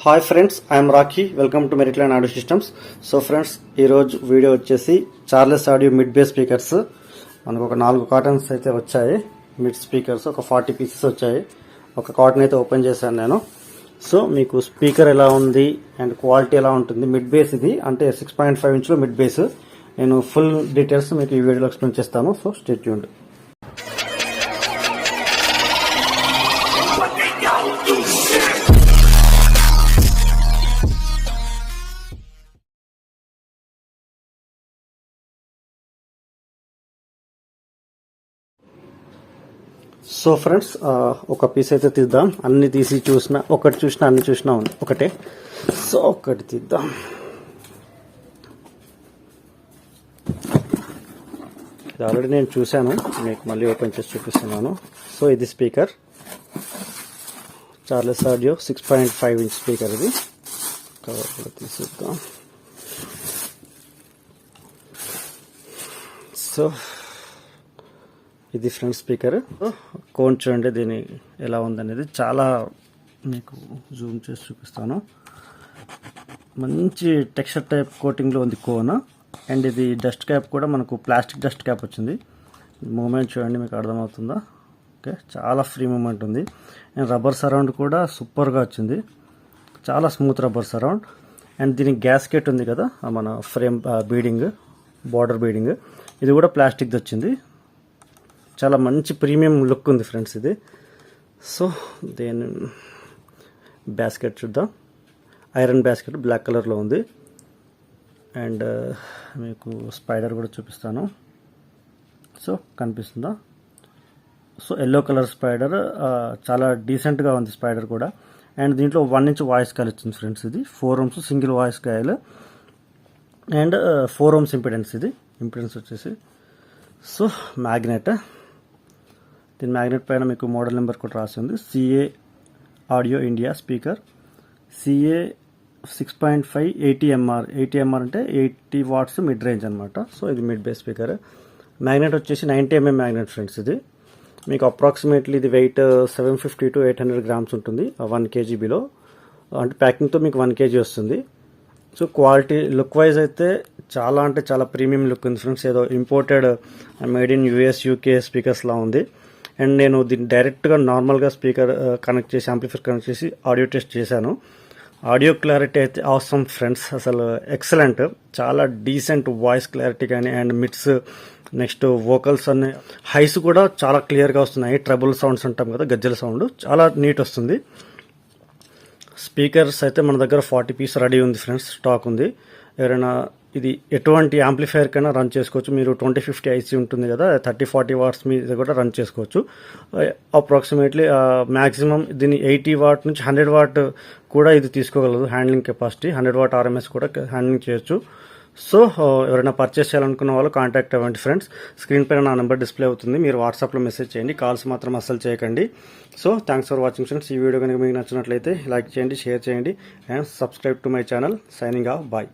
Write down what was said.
Hi friends, I'm Rakhi. Welcome to Meritline audio systems. So friends, ఈరోజు video వచ్చేసి Charles audio mid bass speakers. మనకు ఒక 4 cottons అయితే వచ్చాయి. మిడ్ స్పీకర్స్ ఒక 40 పీసెస్ వచ్చాయి. ఒక కాటన్ అయితే ఓపెన్ చేశాను నేను. సో మీకు స్పీకర్ ఎలా ఉంది అండ్ క్వాలిటీ ఎలా ఉంటుంది. మిడ్ బేస్ ఇది అంటే 6.5 ఇంచ్లో మిడ్ బేస్. నేను ఫుల్ డీటెయిల్స్ మీకు ఈ వీడియోలో ఎక్స్ప్లెయిన్ చేస్తాను. So stay tuned. So friends, ఒక పీస్ అయితే తీద్దాం. అన్ని తీసి చూసినా ఒకటి చూసినా అన్ని చూసినా ఒకటే. సో ఒకటి తీద్దాం. ఇది ఆల్రెడీ నేను చూశాను, మీకు మళ్ళీ ఓపెన్ చేసి చూపిస్తున్నాను. సో ఇది speaker, Charles audio 6.5 inch speaker. ఇది కవర్ కూడా తీసిద్దాం. సో ఇది ఫ్రంట్ స్పీకర్. కోన్ చూడండి దీని ఎలా ఉందనేది. చాలా మీకు జూమ్ చేసి చూపిస్తాను. మంచి టెక్స్చర్ టైప్ కోటింగ్లో ఉంది కోన్. అండ్ ఇది డస్ట్ క్యాప్ కూడా మనకు ప్లాస్టిక్ డస్ట్ క్యాప్ వచ్చింది. మూమెంట్ చూడండి, మీకు అర్థమవుతుందా? ఓకే, చాలా ఫ్రీ మూమెంట్ ఉంది. అండ్ రబ్బర్ సరౌండ్ కూడా సూపర్గా వచ్చింది. చాలా స్మూత్ రబ్బర్ సరౌండ్. అండ్ దీనికి గ్యాస్కెట్ ఉంది కదా, మన ఫ్రేమ్ బీడింగ్, బార్డర్ బీడింగ్, ఇది కూడా ప్లాస్టిక్ది వచ్చింది. చాలా మంచి ప్రీమియం లుక్ ఉంది ఫ్రెండ్స్ ఇది. సో దేని బ్యాస్కెట్ చూద్దాం. ఐరన్ బ్యాస్కెట్ బ్లాక్ కలర్లో ఉంది. అండ్ మీకు స్పైడర్ కూడా చూపిస్తాను. సో కనిపిస్తుందా? సో ఎల్లో కలర్ స్పైడర్, చాలా డీసెంట్గా ఉంది స్పైడర్ కూడా. అండ్ దీంట్లో 1 ఇంచ్ వాయిస్ కాయిల్ వచ్చింది ఫ్రెండ్స్. ఇది 4 ohms single voice coil. And 4 ohms impedance. ఇది ఇంపిడెన్స్ వచ్చేసి. సో మ్యాగ్నెట్, దీని మ్యాగ్నెట్ పైన మీకు మోడల్ నెంబర్ కూడా రాసి ఉంది. CA audio India speaker, CA 6.5 80mr. 80mr అంటే 80 watts మిడ్ రేంజ్ అనమాట. సో ఇది మిడ్ బేస్ స్పీకర్. మ్యాగ్నెట్ వచ్చేసి 90mm మ్యాగ్నెట్ ఫ్రెండ్స్. ఇది మీకు అప్రాక్సిమేట్లీ ఇది వెయిట్ 750 to 800 grams ఉంటుంది 1 kg బిలో. అంటే ప్యాకింగ్తో మీకు 1 kg వస్తుంది. సో క్వాలిటీ లుక్ వైజ్ అయితే చాలా అంటే చాలా ప్రీమియం లుక్ ఉంది ఫ్రెండ్స్. ఏదో imported made in US UK స్పీకర్స్లా ఉంది. అండ్ నేను దీన్ని డైరెక్ట్గా నార్మల్గా స్పీకర్ కనెక్ట్ చేసి, యాంప్లిఫైర్ కనెక్ట్ చేసి ఆడియో టెస్ట్ చేశాను. ఆడియో క్లారిటీ అయితే అవసరం ఫ్రెండ్స్, అసలు ఎక్సలెంట్. చాలా డీసెంట్ వాయిస్ క్లారిటీ కానీ, అండ్ మిడ్స్, నెక్స్ట్ వోకల్స్ అన్ని హైస్ కూడా చాలా క్లియర్గా వస్తున్నాయి. ట్రబుల్ సౌండ్స్ అంటాం కదా, గజ్జల సౌండ్ చాలా నీట్ వస్తుంది. స్పీకర్స్ అయితే మన దగ్గర 40 పీస్ రెడీ ఉంది ఫ్రెండ్స్, స్టాక్ ఉంది. ఎవరైనా ఇది ఎటువంటి యాంప్లిఫైర్ కైనా రన్ చేసుకోవచ్చు. మీరు 2050 IC ఉంటుంది కదా, 30-40 watts మీద కూడా రన్ చేసుకోవచ్చు. అప్రాక్సిమేట్లీ మ్యాక్సిమం దీన్ని 80 watt నుంచి 100 watt కూడా ఇది తీసుకోగలదు. హ్యాండ్లింగ్ కెపాసిటీ 100 watt RMS కూడా హ్యాండ్లింగ్ చేయొచ్చు. సో ఎవరైనా పర్చేస్ చేయాలనుకున్న వాళ్ళు కాంటాక్ట్ అవ్వండి ఫ్రెండ్స్. స్క్రీన్ పైన నా నెంబర్ డిస్ప్లే అవుతుంది. మీరు వాట్సాప్లో మెసేజ్ చేయండి, కాల్స్ మాత్రం అస్సలు చేయకండి. So thanks for watching friends. ఈ వీడియో కనుక మీకు నచ్చినట్లయితే లైక్ చేయండి, షేర్ చేయండి, and subscribe to my channel. Signing off, bye.